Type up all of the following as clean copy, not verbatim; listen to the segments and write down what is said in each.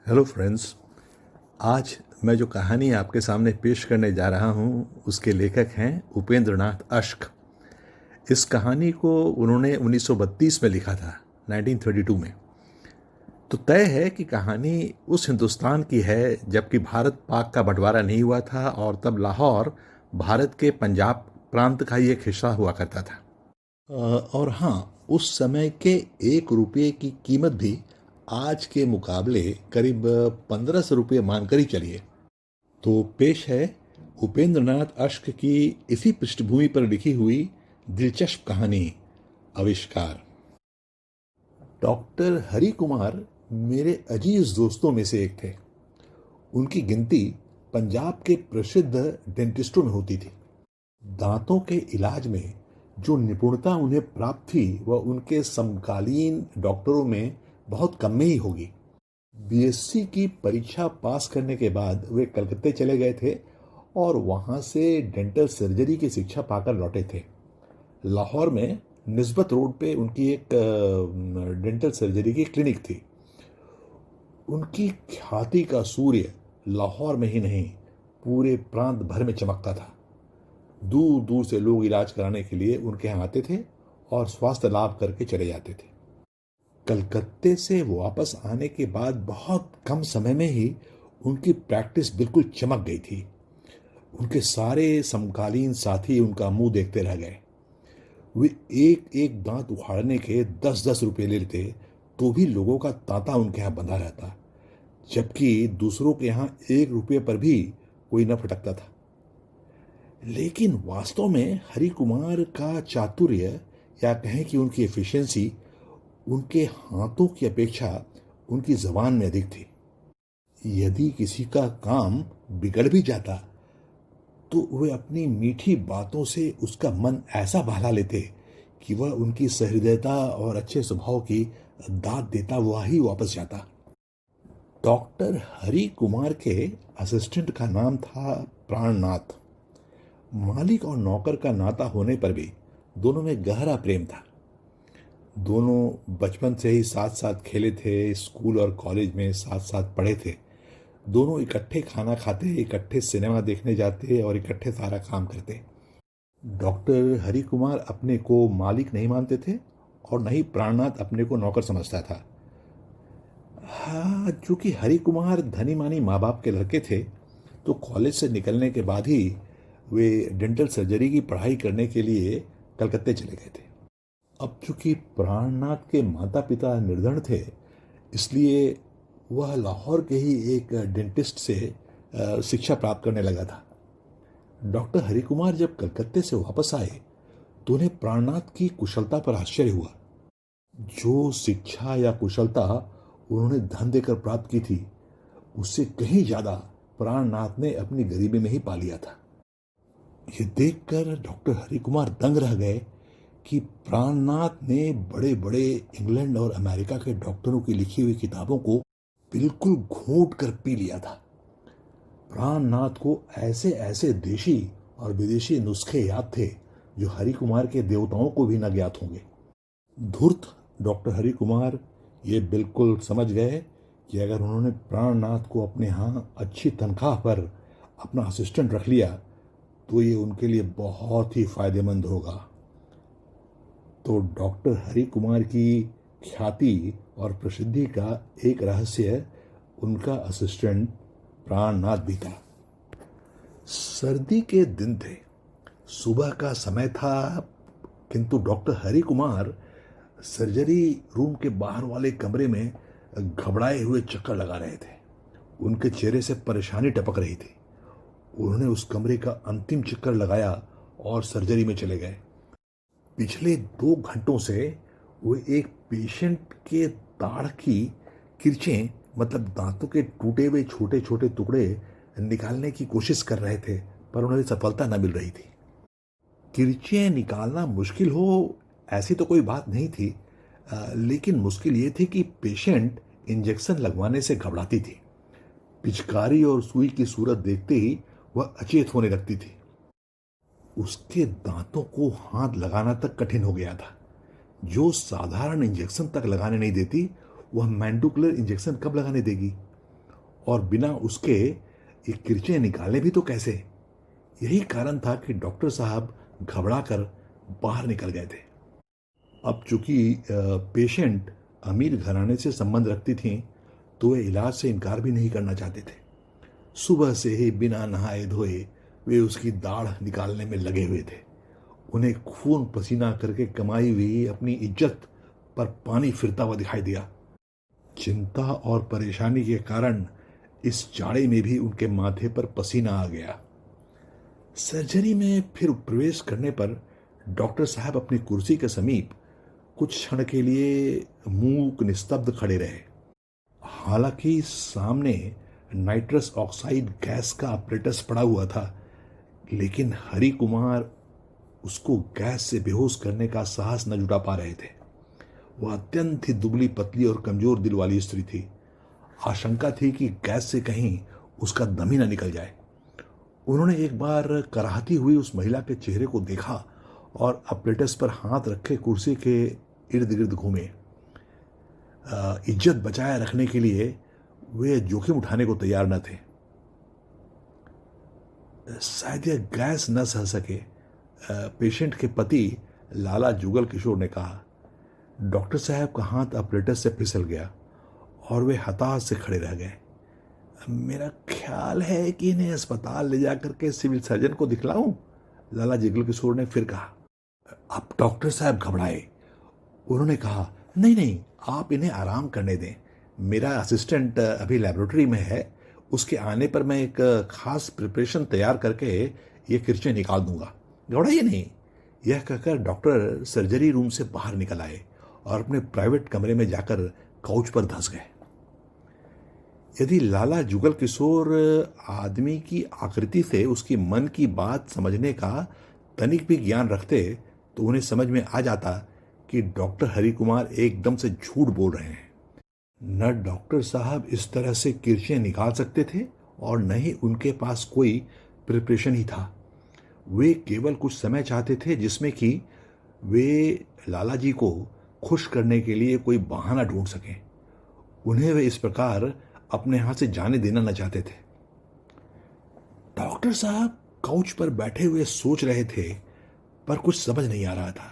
Hello friends. आज मैं जो कहानी आपके सामने पेश करने जा रहा हूँ उसके लेखक हैं उपेंद्र नाथ अश्क। इस कहानी को उन्होंने 1932 में लिखा था, 1932 में। तो तय है कि कहानी उस हिंदुस्तान की है जबकि भारत पाक का बंटवारा नहीं हुआ था और तब लाहौर भारत के पंजाब प्रांत का ही एक हिस्सा हुआ करता था। और हाँ, उस समय के 1 रुपये की कीमत भी आज के मुकाबले करीब 1500 रुपये मानकर ही चलिए। तो पेश है उपेंद्र नाथ अश्क की इसी पृष्ठभूमि पर लिखी हुई दिलचस्प कहानी आविष्कार। डॉक्टर हरि कुमार मेरे अजीज दोस्तों में से एक थे। उनकी गिनती पंजाब के प्रसिद्ध डेंटिस्टों में होती थी। दांतों के इलाज में जो निपुणता उन्हें प्राप्त थी वह उनके समकालीन डॉक्टरों में बहुत कम में ही होगी। बीएससी की परीक्षा पास करने के बाद वे कलकत्ते चले गए थे और वहां से डेंटल सर्जरी की शिक्षा पाकर लौटे थे। लाहौर में निस्बत रोड पे उनकी एक डेंटल सर्जरी की क्लिनिक थी। उनकी ख्याति का सूर्य लाहौर में ही नहीं पूरे प्रांत भर में चमकता था। दूर दूर से लोग इलाज कराने के लिए उनके यहाँ आते थे और स्वास्थ्य लाभ करके चले जाते थे। कलकत्ते से वापस आने के बाद बहुत कम समय में ही उनकी प्रैक्टिस बिल्कुल चमक गई थी। उनके सारे समकालीन साथी उनका मुंह देखते रह गए। वे एक एक दांत उखाड़ने के 10-10 रुपये ले लेते तो भी लोगों का तांता उनके यहाँ बंधा रहता, जबकि दूसरों के यहाँ 1 रुपये पर भी कोई न फटकता था। लेकिन वास्तव में हरि कुमार का चातुर्य या कहें कि उनकी एफिशिएंसी उनके हाथों की अपेक्षा उनकी जबान में अधिक थी। यदि किसी का काम बिगड़ भी जाता तो वे अपनी मीठी बातों से उसका मन ऐसा बहला लेते कि वह उनकी सहृदयता और अच्छे स्वभाव की दाद देता हुआ ही वापस जाता। डॉक्टर हरि कुमार के असिस्टेंट का नाम था प्राणनाथ। मालिक और नौकर का नाता होने पर भी दोनों में गहरा प्रेम था। दोनों बचपन से ही साथ साथ खेले थे, स्कूल और कॉलेज में साथ साथ पढ़े थे। दोनों इकट्ठे खाना खाते, इकट्ठे सिनेमा देखने जाते और इकट्ठे सारा काम करते। डॉक्टर हरि कुमार अपने को मालिक नहीं मानते थे और न ही प्राणनाथ अपने को नौकर समझता था। हाँ, चूंकि हरि कुमार धनी मानी माँ बाप के लड़के थे तो कॉलेज से निकलने के बाद ही वे डेंटल सर्जरी की पढ़ाई करने के लिए कलकत्ते चले गए थे। अब चूंकि प्राणनाथ के माता पिता निर्धन थे, इसलिए वह लाहौर के ही एक डेंटिस्ट से शिक्षा प्राप्त करने लगा था। डॉक्टर हरि कुमार जब कलकत्ते से वापस आए तो उन्हें प्राणनाथ की कुशलता पर आश्चर्य हुआ। जो शिक्षा या कुशलता उन्होंने धन देकर प्राप्त की थी, उससे कहीं ज्यादा प्राणनाथ ने अपनी गरीबी में ही पा लिया था। ये देखकर डॉक्टर हरि कुमार दंग रह गए कि प्राणनाथ ने बड़े बड़े इंग्लैंड और अमेरिका के डॉक्टरों की लिखी हुई किताबों को बिल्कुल घोंट कर पी लिया था। प्राणनाथ को ऐसे ऐसे देशी और विदेशी नुस्खे याद थे जो हरि कुमार के देवताओं को भी न ज्ञात होंगे। धूर्त डॉक्टर हरि कुमार ये बिल्कुल समझ गए कि अगर उन्होंने प्राणनाथ को अपने यहाँ अच्छी तनख्वाह पर अपना असिस्टेंट रख लिया तो ये उनके लिए बहुत ही फायदेमंद होगा। तो डॉक्टर हरि कुमार की ख्याति और प्रसिद्धि का एक रहस्य उनका असिस्टेंट प्राणनाथ भी था। सर्दी के दिन थे, सुबह का समय था, किंतु doctor Hari Kumar surgery room के बाहर वाले कमरे में घबराए हुए चक्कर लगा रहे थे। उनके चेहरे से परेशानी टपक रही थी। उन्होंने उस कमरे का अंतिम चक्कर लगाया और सर्जरी में चले गए। पिछले 2 घंटों से वो एक पेशेंट के दाढ़ की किरचें, मतलब दांतों के टूटे हुए छोटे छोटे टुकड़े निकालने की कोशिश कर रहे थे, पर उन्हें सफलता न मिल रही थी। किरचें निकालना मुश्किल हो ऐसी तो कोई बात नहीं थी, लेकिन मुश्किल ये थी कि पेशेंट इंजेक्शन लगवाने से घबराती थी। पिचकारी और सुई की सूरत देखते ही वह अचेत होने लगती थी। उसके दांतों को हाथ लगाना तक कठिन हो गया था। जो साधारण इंजेक्शन तक लगाने नहीं देती, वह मैंडुकुलर इंजेक्शन कब लगाने देगी। और बिना उसके ये किरचें निकाले भी तो कैसे। यही कारण था कि डॉक्टर साहब घबरा कर बाहर निकल गए थे। अब चूंकि पेशेंट अमीर घराने से संबंध रखती थीं, तो वे इलाज से इनकार भी नहीं करना चाहते थे। सुबह से ही बिना नहाए धोए वे उसकी दाढ़ निकालने में लगे हुए थे। उन्हें खून पसीना करके कमाई हुई अपनी इज्जत पर पानी फिरता हुआ दिखाई दिया। चिंता और परेशानी के कारण इस जाड़े में भी उनके माथे पर पसीना आ गया। सर्जरी में फिर प्रवेश करने पर डॉक्टर साहब अपनी कुर्सी के समीप कुछ क्षण के लिए मूक निस्तब्ध खड़े रहे। हालांकि सामने नाइट्रस ऑक्साइड गैस का अपरेटस पड़ा हुआ था, लेकिन हरि कुमार उसको गैस से बेहोश करने का साहस न जुटा पा रहे थे। वह अत्यंत ही दुबली पतली और कमजोर दिल वाली स्त्री थी। आशंका थी कि गैस से कहीं उसका दम ही न निकल जाए। उन्होंने एक बार कराहती हुई उस महिला के चेहरे को देखा और अपरेटस पर हाथ रखे कुर्सी के इर्द गिर्द घूमे। इज्जत बचाए रखने के लिए वे जोखिम उठाने को तैयार न थे। शायद यह गैस न सह सके, पेशेंट के पति लाला जुगल किशोर ने कहा। डॉक्टर साहब का हाथ अपरेटस से फिसल गया और वे हताश से खड़े रह गए। मेरा ख्याल है कि इन्हें अस्पताल ले जाकर के सिविल सर्जन को दिखलाऊं, लाला जुगल किशोर ने फिर कहा। अब डॉक्टर साहब घबराए। उन्होंने कहा, नहीं नहीं, आप इन्हें आराम करने दें। मेरा असिस्टेंट अभी लेबोरेटरी में है, उसके आने पर मैं एक खास प्रिपरेशन तैयार करके ये किरचें निकाल दूंगा। घबराइए नहीं। यह कहकर डॉक्टर सर्जरी रूम से बाहर निकल आए और अपने प्राइवेट कमरे में जाकर काउच पर धंस गए। यदि लाला जुगल किशोर आदमी की आकृति से उसकी मन की बात समझने का तनिक भी ज्ञान रखते, तो उन्हें समझ में आ जाता कि डॉक्टर हरि कुमार एकदम से झूठ बोल रहे हैं। न डॉक्टर साहब इस तरह से किरचें निकाल सकते थे और न ही उनके पास कोई प्रिपरेशन ही था। वे केवल कुछ समय चाहते थे जिसमें कि वे लाला जी को खुश करने के लिए कोई बहाना ढूंढ सकें। उन्हें वे इस प्रकार अपने हाथ से जाने देना न चाहते थे। डॉक्टर साहब काउच पर बैठे हुए सोच रहे थे, पर कुछ समझ नहीं आ रहा था।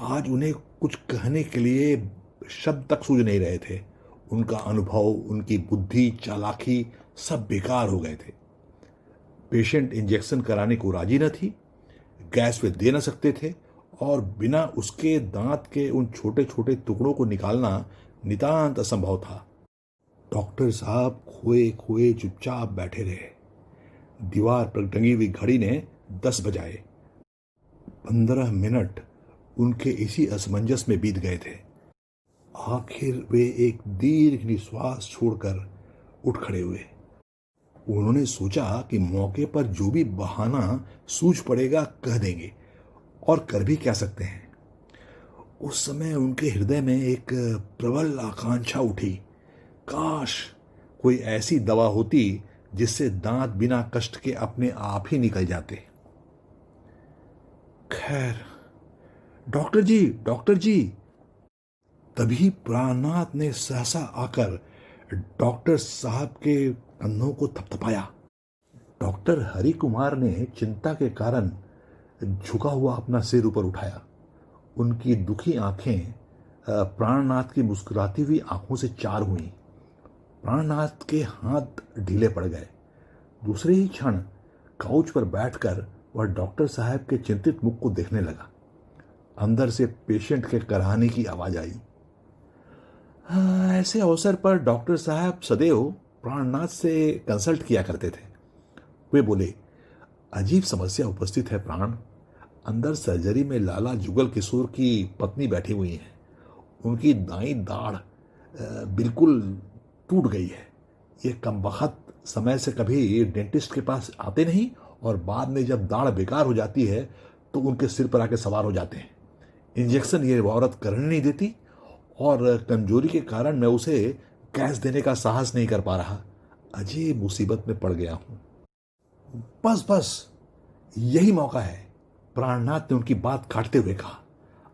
आज उन्हें कुछ कहने के लिए शब्द तक सूझ नहीं रहे थे। उनका अनुभव, उनकी बुद्धि, चालाकी सब बेकार हो गए थे। पेशेंट इंजेक्शन कराने को राजी न थी, गैस वे दे न सकते थे और बिना उसके दांत के उन छोटे छोटे टुकड़ों को निकालना नितांत असंभव था। डॉक्टर साहब खोए खोए चुपचाप बैठे रहे। दीवार पर टंगी हुई घड़ी ने 10 बजाए। 15 मिनट उनके इसी असमंजस में बीत गए थे। आखिर वे एक दीर्घ निश्वास छोड़कर उठ खड़े हुए। उन्होंने सोचा कि मौके पर जो भी बहाना सूझ पड़ेगा कह देंगे, और कर भी क्या सकते हैं। उस समय उनके हृदय में एक प्रबल आकांक्षा उठी। काश कोई ऐसी दवा होती जिससे दांत बिना कष्ट के अपने आप ही निकल जाते। खैर, डॉक्टर जी, डॉक्टर जी। तभी प्राणनाथ ने सहसा आकर डॉक्टर साहब के कंधों को थपथपाया। डॉक्टर हरि कुमार ने चिंता के कारण झुका हुआ अपना सिर ऊपर उठाया। उनकी दुखी आंखें प्राणनाथ की मुस्कुराती हुई आंखों से चार हुईं। प्राणनाथ के हाथ ढीले पड़ गए। दूसरे ही क्षण काउच पर बैठकर वह डॉक्टर साहब के चिंतित मुख को देखने लगा। अंदर से पेशेंट के कराहने की आवाज आई। ऐसे अवसर पर डॉक्टर साहब सदैव प्राणनाथ से कंसल्ट किया करते थे। वे बोले, अजीब समस्या उपस्थित है प्राण। अंदर सर्जरी में लाला जुगल किशोर की पत्नी बैठी हुई है। उनकी दाईं दाढ़ बिल्कुल टूट गई है। ये कमबख्त समय से कभी डेंटिस्ट के पास आते नहीं और बाद में जब दाढ़ बेकार हो जाती है तो उनके सिर पर आके सवार हो जाते हैं। इंजेक्शन ये औरत करने नहीं देती और कमजोरी के कारण मैं उसे गैस देने का साहस नहीं कर पा रहा। अजीब मुसीबत में पड़ गया हूं। बस बस, यही मौका है, प्राणनाथ ने उनकी बात काटते हुए कहा।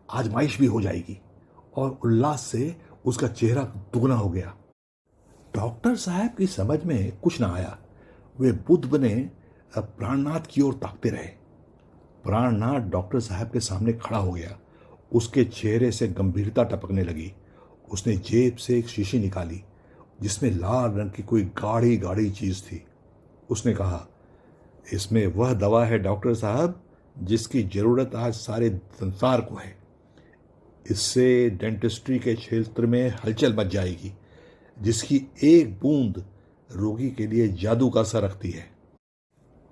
आजमाइश भी हो जाएगी। और उल्लास से उसका चेहरा दुगना हो गया। डॉक्टर साहब की समझ में कुछ ना आया। वे बुद्ध बने प्राणनाथ की ओर ताकते रहे। प्राणनाथ डॉक्टर साहब के सामने खड़ा हो गया। उसके चेहरे से गंभीरता टपकने लगी। उसने जेब से एक शीशी निकाली जिसमें लाल रंग की कोई गाढ़ी गाढ़ी चीज थी। उसने कहा, इसमें वह दवा है डॉक्टर साहब जिसकी जरूरत आज सारे संसार को है। इससे डेंटिस्ट्री के क्षेत्र में हलचल मच जाएगी, जिसकी एक बूंद रोगी के लिए जादू का असर रखती है।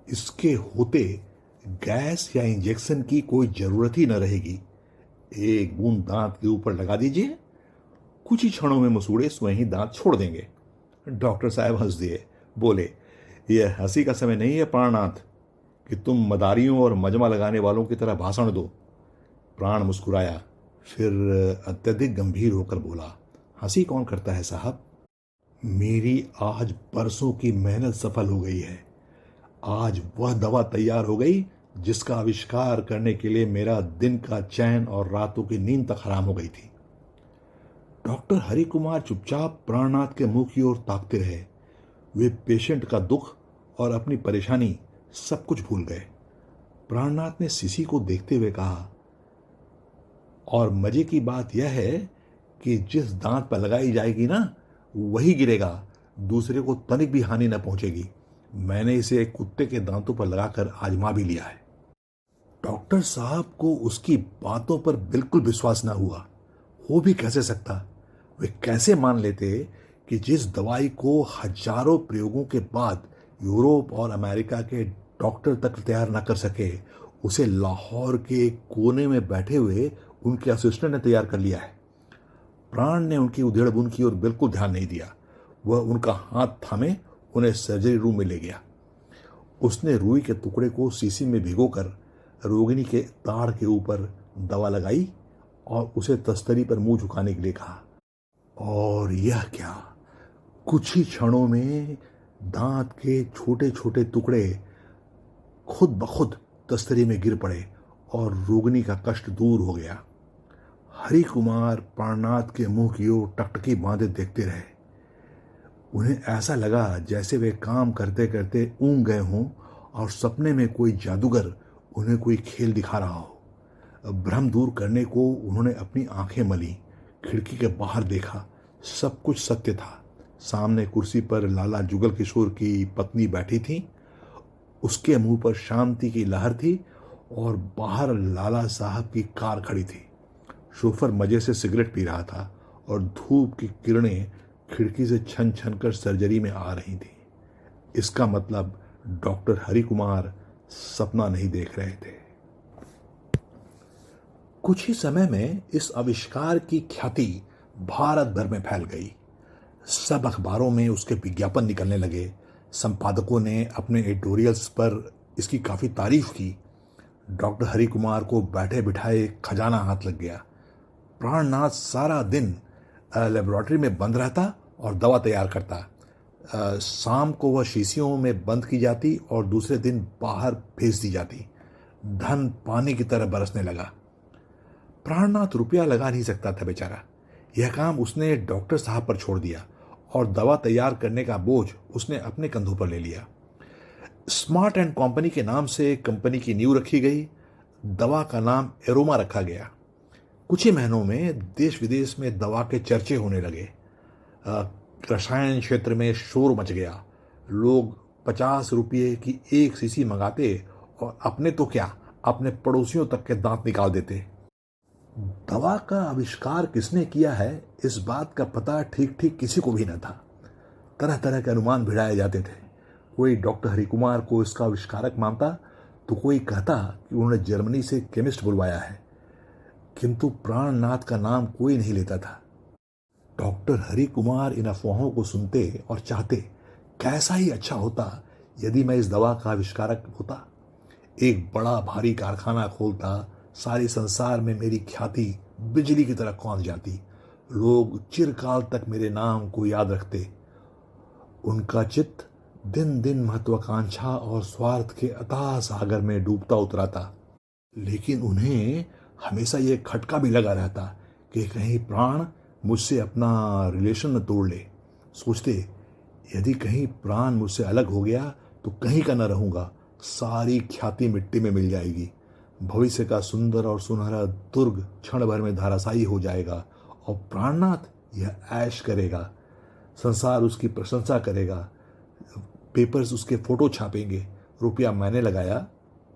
इसके होते गैस या इंजेक्शन की कोई जरूरत ही न रहेगी। एक बूंद दांत के ऊपर लगा दीजिए, कुछ ही क्षणों में मसूड़े स्वयं ही दांत छोड़ देंगे। डॉक्टर साहब हंस दिए, बोले, यह हंसी का समय नहीं है प्राणनाथ कि तुम मदारियों और मजमा लगाने वालों की तरह भाषण दो। प्राण मुस्कुराया, फिर अत्यधिक गंभीर होकर बोला, हंसी कौन करता है साहब? मेरी आज बरसों की मेहनत सफल हो गई है। आज वह दवा तैयार हो गई जिसका आविष्कार करने के लिए मेरा दिन का चैन और रातों की नींद तक हराम हो गई थी। डॉक्टर हरि कुमार चुपचाप प्राणनाथ के मुंह की ओर ताकते रहे। वे पेशेंट का दुख और अपनी परेशानी सब कुछ भूल गए। प्राणनाथ ने शीशी को देखते हुए कहा, और मजे की बात यह है कि जिस दांत पर लगाई जाएगी ना, वही गिरेगा, दूसरे को तनिक भी हानि न पहुंचेगी। मैंने इसे एक कुत्ते के दांतों पर लगाकर आजमा भी लिया है। डॉक्टर साहब को उसकी बातों पर बिल्कुल विश्वास न हुआ। हो भी कैसे सकता? वे कैसे मान लेते कि जिस दवाई को हजारों प्रयोगों के बाद यूरोप और अमेरिका के डॉक्टर तक तैयार न कर सके, उसे लाहौर के एक कोने में बैठे हुए उनके असिस्टेंट ने तैयार कर लिया है। प्राण ने उनकी उधेड़बुन की ओर बिल्कुल ध्यान नहीं दिया। वह उनका हाथ थामे उन्हें सर्जरी रूम में ले गया। उसने रुई के टुकड़े को शीशी में भिगोकर रोगिणी के ताड़ के ऊपर दवा लगाई और उसे तस्तरी पर मुंह झुकाने के लिए कहा। और यह क्या, कुछ ही क्षणों में दांत के छोटे छोटे टुकड़े खुद ब खुद तस्तरी में गिर पड़े और रोगिणी का कष्ट दूर हो गया। हरि कुमार प्राणनाथ के मुंह की ओर टकटकी बांधे देखते रहे। उन्हें ऐसा लगा जैसे वे काम करते करते ऊँग गए हों और सपने में कोई जादूगर उन्हें कोई खेल दिखा रहा हो। भ्रम दूर करने को उन्होंने अपनी आंखें मली, खिड़की के बाहर देखा। सब कुछ सत्य था। सामने कुर्सी पर लाला जुगल किशोर की पत्नी बैठी थी। उसके मुंह पर शांति की लहर थी और बाहर लाला साहब की कार खड़ी थी। शोफर मजे से सिगरेट पी रहा था और धूप की किरणें खिड़की से छन छन कर सर्जरी में आ रही थी। इसका मतलब डॉक्टर हरि कुमार सपना नहीं देख रहे थे। कुछ ही समय में इस आविष्कार की ख्याति भारत भर में फैल गई। सब अखबारों में उसके विज्ञापन निकलने लगे। संपादकों ने अपने एडिटोरियल्स पर इसकी काफ़ी तारीफ की। डॉक्टर हरि कुमार को बैठे बिठाए खजाना हाथ लग गया। प्राणनाथ सारा दिन लेबोरेटरी में बंद रहता और दवा तैयार करता। शाम को वह शीशियों में बंद की जाती और दूसरे दिन बाहर भेज दी जाती। धन पानी की तरह बरसने लगा। प्राणनाथ रुपया लगा नहीं सकता था बेचारा। यह काम उसने डॉक्टर साहब पर छोड़ दिया और दवा तैयार करने का बोझ उसने अपने कंधों पर ले लिया। स्मार्ट एंड कंपनी के नाम से कंपनी की नींव रखी गई। दवा का नाम एरोमा रखा गया। कुछ ही महीनों में देश विदेश में दवा के चर्चे होने लगे। रसायन क्षेत्र में शोर मच गया। लोग 50 रुपये की एक शीशी मंगाते और अपने तो क्या, अपने पड़ोसियों तक के दांत निकाल देते। दवा का आविष्कार किसने किया है, इस बात का पता ठीक ठीक किसी को भी न था। तरह तरह के अनुमान भिड़ाए जाते थे। कोई डॉक्टर हरि कुमार को इसका आविष्कारक मानता तो कोई कहता कि उन्होंने जर्मनी से केमिस्ट बुलवाया है, किंतु प्राणनाथ का नाम कोई नहीं लेता था। डॉक्टर हरि कुमार इन अफवाहों को सुनते और चाहते, कैसा ही अच्छा होता यदि मैं इस दवा का आविष्कारक होता। एक बड़ा भारी कारखाना खोलता, सारे संसार में मेरी ख्याति बिजली की तरह कौंध जाती। लोग चिरकाल तक मेरे नाम को याद रखते। उनका चित्त दिन दिन महत्वाकांक्षा और स्वार्थ के अथाह सागर में डूबता उतराता। लेकिन उन्हें हमेशा यह खटका भी लगा रहता कि कहीं प्राण मुझसे अपना रिलेशन न तोड़ ले। सोचते, यदि कहीं प्राण मुझसे अलग हो गया तो कहीं का न रहूंगा, सारी ख्याति मिट्टी में मिल जाएगी। भविष्य का सुंदर और सुनहरा दुर्ग क्षण भर में धराशायी हो जाएगा और प्राणनाथ यह ऐश करेगा। संसार उसकी प्रशंसा करेगा, पेपर्स उसके फोटो छापेंगे। रुपया मैंने लगाया,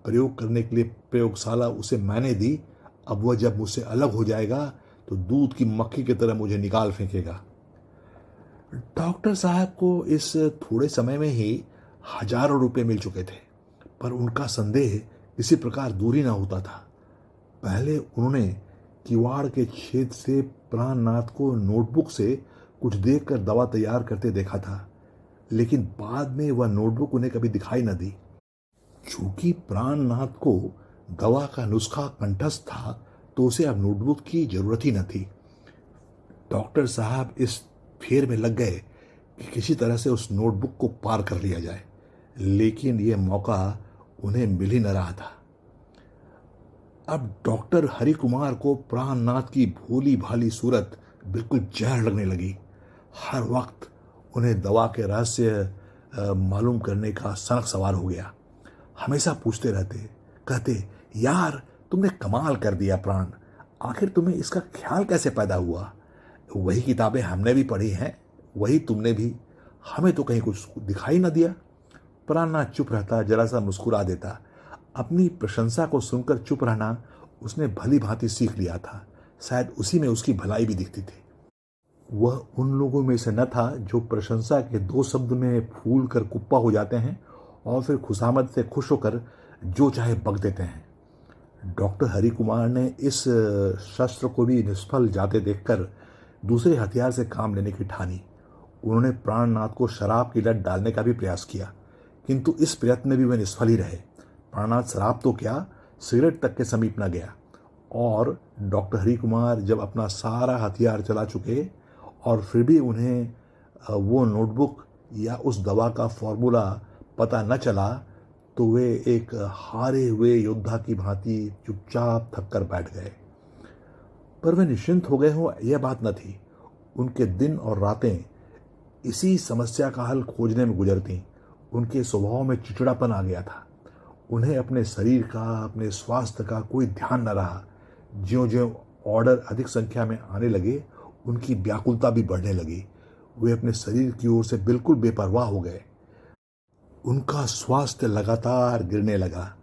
प्रयोग करने के लिए प्रयोगशाला उसे मैंने दी। अब वह जब मुझसे अलग हो जाएगा तो दूध की मक्खी की तरह मुझे निकाल फेंकेगा। डॉक्टर साहब को इस थोड़े समय में ही हजारों रुपए मिल चुके थे, पर उनका संदेह किसी प्रकार दूर ही ना होता था। पहले उन्होंने किवाड़ के छेद से प्राणनाथ को नोटबुक से कुछ देखकर दवा तैयार करते देखा था, लेकिन बाद में वह नोटबुक उन्हें कभी दिखाई न दी। चूंकि प्राणनाथ को दवा का नुस्खा कंठस्थ था, तो उसे अब नोटबुक की जरूरत ही न थी। डॉक्टर साहब इस फेर में लग गए कि किसी तरह से उस नोटबुक को पार कर लिया जाए, लेकिन यह मौका उन्हें मिल ही न रहा था। अब डॉक्टर हरि कुमार को प्राणनाथ की भोली भाली सूरत बिल्कुल जहर लगने लगी। हर वक्त उन्हें दवा के रहस्य मालूम करने का सनक सवार हो गया। हमेशा पूछते रहते, कहते, यार तुमने कमाल कर दिया प्राण, आखिर तुम्हें इसका ख्याल कैसे पैदा हुआ? वही किताबें हमने भी पढ़ी हैं, वही तुमने भी, हमें तो कहीं कुछ दिखाई ना दिया। प्राणनाथ चुप रहता, जरा सा मुस्कुरा देता। अपनी प्रशंसा को सुनकर चुप रहना उसने भली भांति सीख लिया था। शायद उसी में उसकी भलाई भी दिखती थी। वह उन लोगों में से न था जो प्रशंसा के दो शब्द में फूल कर कुप्पा हो जाते हैं और फिर खुशामद से खुश होकर जो चाहे बक देते हैं। डॉक्टर हरि कुमार ने इस शस्त्र को भी निष्फल जाते देखकर दूसरे हथियार से काम लेने की ठानी। उन्होंने प्राणनाथ को शराब की लत डालने का भी प्रयास किया, किंतु इस प्रयत्न में भी वे निष्फल ही रहे। प्राणनाथ शराब तो क्या, सिगरेट तक के समीप न गया। और डॉक्टर हरि कुमार जब अपना सारा हथियार चला चुके और फिर भी उन्हें वो नोटबुक या उस दवा का फॉर्मूला पता न चला, तो वे एक हारे हुए योद्धा की भांति चुपचाप थक कर बैठ गए। पर वे निश्चिंत हो गए हों यह बात न थी। उनके दिन और रातें इसी समस्या का हल खोजने में गुजरती। उनके स्वभाव में चिड़चिड़ापन आ गया था। उन्हें अपने शरीर का, अपने स्वास्थ्य का कोई ध्यान न रहा। ज्यों ज्यों ऑर्डर अधिक संख्या में आने लगे, उनकी व्याकुलता भी बढ़ने लगी। वे अपने शरीर की ओर से बिल्कुल बेपरवाह हो गए। उनका स्वास्थ्य लगातार गिरने लगा।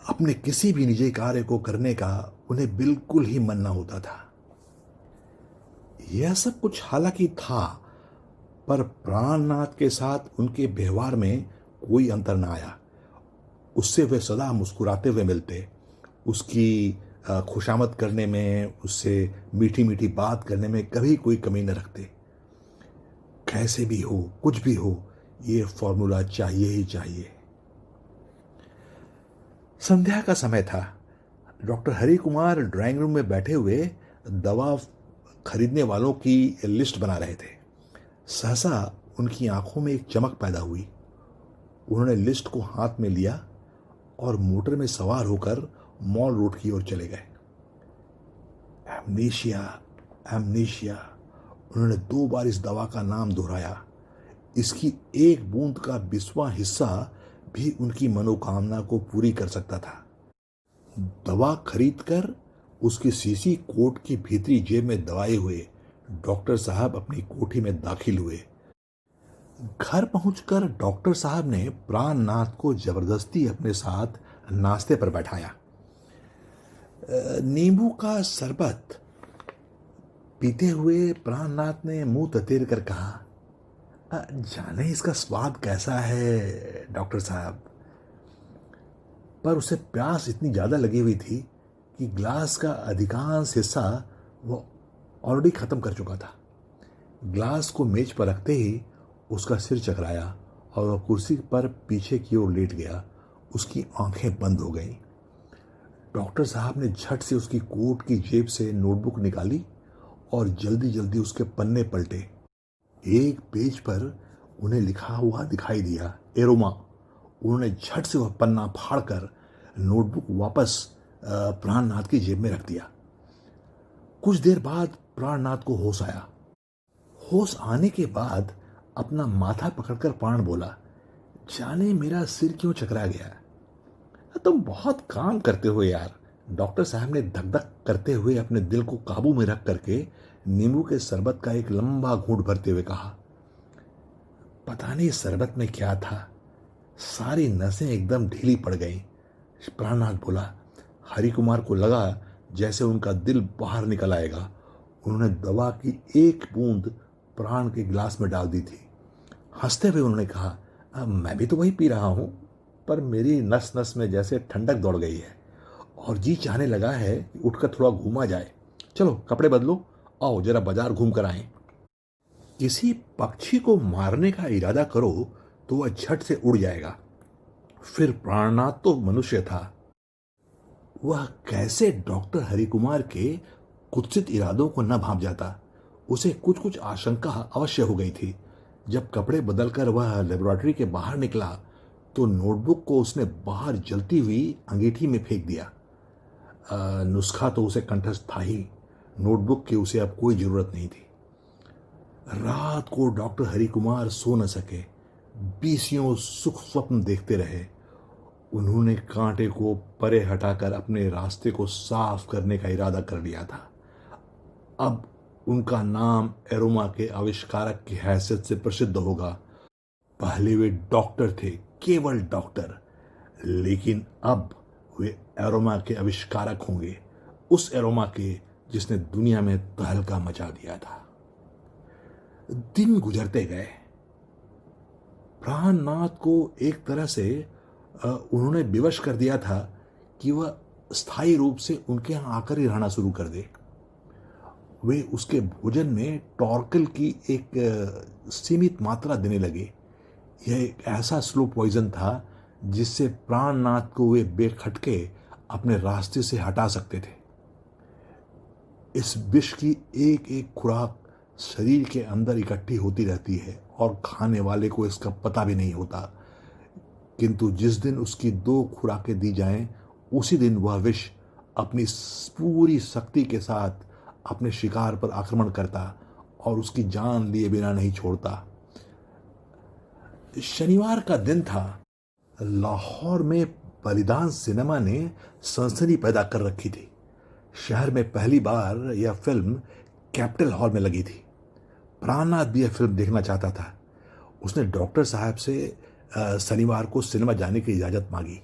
अपने किसी भी निजी कार्य को करने का उन्हें बिल्कुल ही मन न होता था। यह सब कुछ हालांकि था, पर प्राणनाथ के साथ उनके व्यवहार में कोई अंतर न आया। उससे वे सदा मुस्कुराते हुए मिलते, उसकी खुशामद करने में, उससे मीठी मीठी बात करने में कभी कोई कमी न रखते। कैसे भी हो, कुछ भी हो, ये फॉर्मूला चाहिए ही चाहिए। संध्या का समय था। Doctor Hari Kumar drawing room में बैठे हुए दवा खरीदने वालों की लिस्ट बना रहे थे। सहसा उनकी आंखों में एक चमक पैदा हुई। उन्होंने लिस्ट को हाथ में लिया और मोटर में सवार होकर मॉल रोड की ओर चले गए। एमनीशिया, एमनीशिया, उन्होंने 2 बार इस दवा का नाम दोहराया। इसकी एक बूंद का 20वां हिस्सा भी उनकी मनोकामना को पूरी कर सकता था। दवा खरीदकर उसकी शीशी कोट की भीतरी जेब में दबाए हुए डॉक्टर साहब अपनी कोठी में दाखिल हुए। घर पहुंचकर डॉक्टर साहब ने प्राणनाथ को जबरदस्ती अपने साथ नाश्ते पर बैठाया। नींबू का शरबत पीते हुए प्राणनाथ ने मुंह ततेर कर कहा, जाने इसका स्वाद कैसा है डॉक्टर साहब। पर उसे प्यास इतनी ज्यादा लगी हुई थी कि ग्लास का अधिकांश हिस्सा वो ऑलरेडी खत्म कर चुका था। ग्लास को मेज पर रखते ही उसका सिर चकराया और वह कुर्सी पर पीछे की ओर लेट गया। उसकी आंखें बंद हो गईं। डॉक्टर साहब ने झट से उसकी कोट की जेब से नोटबुक निकाली और जल्दी जल्दी उसके पन्ने पलटे। एक पेज पर उन्हें लिखा हुआ दिखाई दिया, एरोमा। उन्होंने झट से वह पन्ना फाड़कर नोटबुक वापस प्राणनाथ की जेब में रख दिया। कुछ देर बाद प्राणनाथ को होश आया। होश आने के बाद अपना माथा पकड़कर प्राण बोला, जाने मेरा सिर क्यों चकरा गया। तुम बहुत काम करते हो यार। डॉक्टर साहब ने धक धक करते हुए अपने दिल को काबू में रख करके नींबू के शरबत का एक लंबा घूंट भरते हुए कहा, पता नहीं शरबत में क्या था, सारी नसें एकदम ढीली पड़ गईं। प्राणनाथ बोला। हरि कुमार को लगा जैसे उनका दिल बाहर निकल आएगा। उन्होंने दवा की एक बूंद प्राण के गिलास में डाल दी थी। हंसते हुए उन्होंने कहा, मैं भी तो वही पी रहा हूं, पर मेरी नस नस में जैसे ठंडक दौड़ गई है और जी चाहने लगा है कि उठकर थोड़ा घूमा जाए। चलो कपड़े बदलो, आओ जरा बाजार घूम कर आए। किसी पक्षी को मारने का इरादा करो तो वह झट से उड़ जाएगा। फिर प्राणनाथ तो मनुष्य था, वह कैसे डॉक्टर हरिकुमार के कुत्सित इरादों को न भांप जाता। उसे कुछ कुछ आशंका अवश्य हो गई थी। जब कपड़े बदलकर वह लेबोरेटरी के बाहर निकला तो नोटबुक को उसने बाहर जलती हुई अंगीठी में फेंक दिया। नुस्खा तो उसे कंठस्थ था ही, नोटबुक की उसे अब कोई जरूरत नहीं थी। रात को डॉक्टर हरिकुमार सो न सके, बीसियों सुख स्वप्न देखते रहे। उन्होंने कांटे को परे हटाकर अपने रास्ते को साफ करने का इरादा कर लिया था। अब उनका नाम एरोमा के आविष्कारक की हैसियत से प्रसिद्ध होगा। पहले वे डॉक्टर थे, केवल डॉक्टर, लेकिन अब वे एरोमा के आविष्कारक होंगे, उस एरोमा के जिसने दुनिया में तहलका मचा दिया था। दिन गुजरते गए। प्राणनाथ को एक तरह से उन्होंने विवश कर दिया था कि वह स्थायी रूप से उनके यहां आकर ही रहना शुरू कर दे। वे उसके भोजन में टॉर्कल की एक सीमित मात्रा देने लगे। यह एक ऐसा स्लो पॉइजन था जिससे प्राणनाथ को वे बेखटके अपने रास्ते से हटा सकते थे। इस विष की एक एक खुराक शरीर के अंदर इकट्ठी होती रहती है और खाने वाले को इसका पता भी नहीं होता, किंतु जिस दिन उसकी 2 खुराकें दी जाएं, उसी दिन वह विष अपनी पूरी शक्ति के साथ अपने शिकार पर आक्रमण करता और उसकी जान लिए बिना नहीं छोड़ता। शनिवार का दिन था। लाहौर में बलिदान सिनेमा ने सनसनी पैदा कर रखी थी। शहर में पहली बार यह फिल्म कैपिटल हॉल में लगी थी। प्राणनाथ भी यह फिल्म देखना चाहता था। उसने डॉक्टर साहब से शनिवार को सिनेमा जाने की इजाज़त मांगी।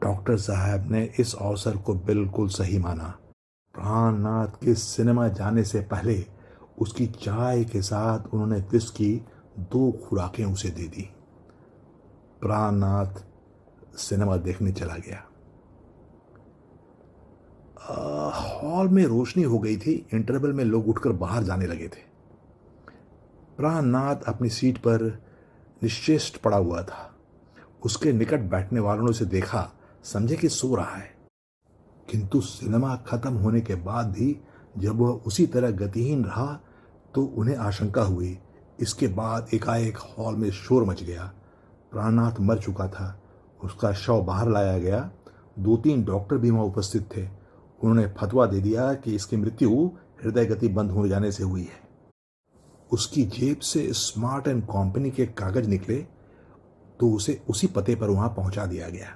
डॉक्टर साहब ने इस अवसर को बिल्कुल सही माना। प्राणनाथ के सिनेमा जाने से पहले उसकी चाय के साथ उन्होंने विष की 2 खुराकें उसे दे दी। प्राणनाथ सिनेमा देखने चला गया। हॉल में रोशनी हो गई थी। इंटरवल में लोग उठकर बाहर जाने लगे थे। प्राणनाथ अपनी सीट पर निश्चेष्ट पड़ा हुआ था। उसके निकट बैठने वालों ने उसे देखा, समझे कि सो रहा है, किंतु सिनेमा खत्म होने के बाद भी जब वह उसी तरह गतिहीन रहा तो उन्हें आशंका हुई। इसके बाद एकाएक हॉल में शोर मच गया। प्राणनाथ मर चुका था। उसका शव बाहर लाया गया। 2-3 डॉक्टर भी वहां उपस्थित थे। उन्होंने फतवा दे दिया कि इसकी मृत्यु हृदय गति बंद हो जाने से हुई है। उसकी जेब से स्मार्ट एंड कंपनी के कागज निकले तो उसे उसी पते पर वहां पहुंचा दिया गया।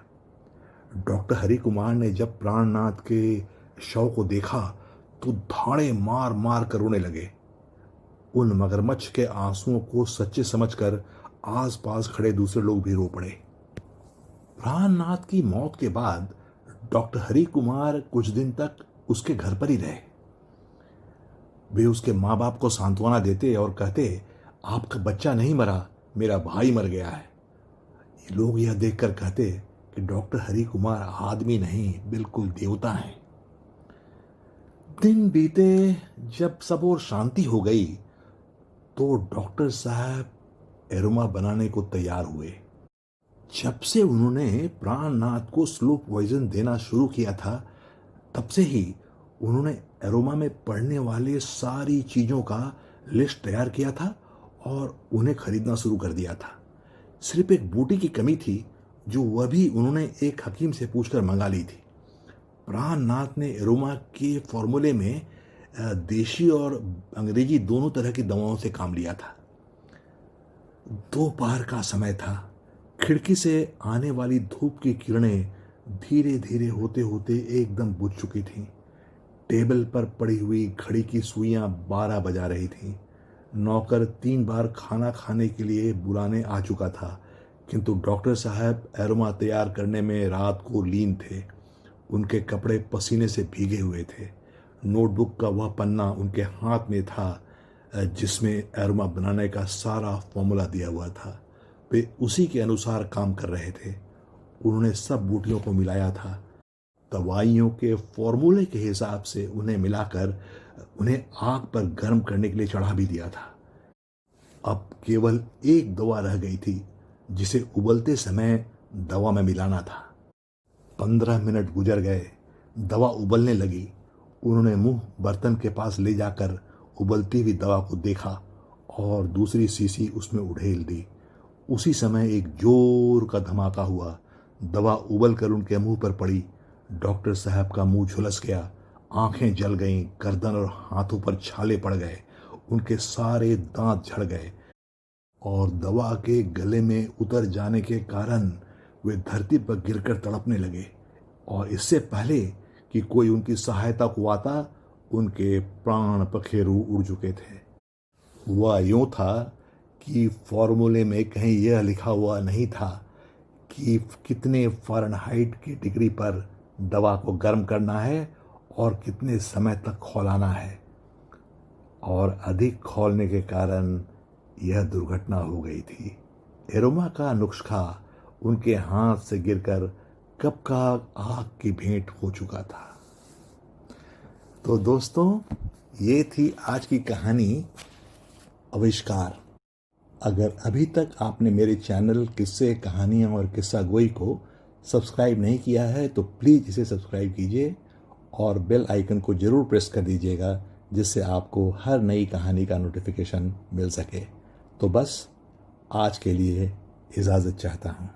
डॉक्टर हरिकुमार ने जब प्राणनाथ के शव को देखा तो धाड़े मार मार कर रोने लगे। उन मगरमच्छ के आंसुओं को सच्चे समझकर आसपास खड़े दूसरे लोग भी रो पड़े। प्राणनाथ की मौत के बाद डॉक्टर हरिकुमार कुछ दिन तक उसके घर पर ही रहे। वे उसके माँ बाप को सांत्वना देते और कहते, आपका बच्चा नहीं मरा, मेरा भाई मर गया है। लोग यह देखकर कहते कि डॉक्टर हरिकुमार आदमी नहीं, बिल्कुल देवता हैं। दिन बीते। जब सब और शांति हो गई तो डॉक्टर साहब एरोमा बनाने को तैयार हुए। जब से उन्होंने प्राणनाथ को स्लो पॉइजन देना शुरू किया था, तब से ही उन्होंने एरोमा में पड़ने वाले सारी चीज़ों का लिस्ट तैयार किया था और उन्हें खरीदना शुरू कर दिया था। सिर्फ एक बूटी की कमी थी, जो वह भी उन्होंने एक हकीम से पूछकर मंगा ली थी। प्राणनाथ ने एरोमा के फॉर्मूले में देशी और अंग्रेजी दोनों तरह की दवाओं से काम लिया था। दोपहर का समय था। खिड़की से आने वाली धूप की किरणें धीरे धीरे होते होते एकदम बुझ चुकी थीं। टेबल पर पड़ी हुई घड़ी की सुइयां 12 बजा रही थीं। नौकर 3 बार खाना खाने के लिए बुलाने आ चुका था, किंतु डॉक्टर साहब एरोमा तैयार करने में रात को लीन थे। उनके कपड़े पसीने से भीगे हुए थे। नोटबुक का वह पन्ना उनके हाथ में था जिसमें एरोमा बनाने का सारा फॉर्मूला दिया हुआ था। वे उसी के अनुसार काम कर रहे थे। उन्होंने सब बूटियों को मिलाया था। दवाइयों के फॉर्मूले के हिसाब से उन्हें मिलाकर उन्हें आग पर गर्म करने के लिए चढ़ा भी दिया था। अब केवल एक दवा रह गई थी जिसे उबलते समय दवा में मिलाना था। 15 मिनट गुजर गए। दवा उबलने लगी। उन्होंने मुंह बर्तन के पास ले जाकर उबलती हुई दवा को देखा और दूसरी शीशी उसमें उड़ेल दी। उसी समय एक जोर का धमाका हुआ। दवा उबल कर उनके मुंह पर पड़ी। डॉक्टर साहब का मुंह झुलस गया, आंखें जल गईं, गर्दन और हाथों पर छाले पड़ गए, उनके सारे दांत झड़ गए और दवा के गले में उतर जाने के कारण वे धरती पर गिरकर तड़पने लगे। और इससे पहले कि कोई उनकी सहायता को आता, उनके प्राण पखेरु उड़ चुके थे। वह यूं था कि फॉर्मूले में कहीं यह लिखा हुआ नहीं था कि कितने फ़ारेनहाइट की डिग्री पर दवा को गर्म करना है और कितने समय तक खौलाना है। और अधिक खौलने के कारण यह दुर्घटना हो गई थी। एरोमा का नुस्खा उनके हाथ से गिरकर कब का आग की भेंट हो चुका था। तो दोस्तों, ये थी आज की कहानी आविष्कार। अगर अभी तक आपने मेरे चैनल किस्से, कहानियाँ और किस्सा गोई को सब्सक्राइब नहीं किया है तो प्लीज़ इसे सब्सक्राइब कीजिए और बेल आइकन को ज़रूर प्रेस कर दीजिएगा, जिससे आपको हर नई कहानी का नोटिफिकेशन मिल सके। तो बस आज के लिए इजाज़त चाहता हूँ।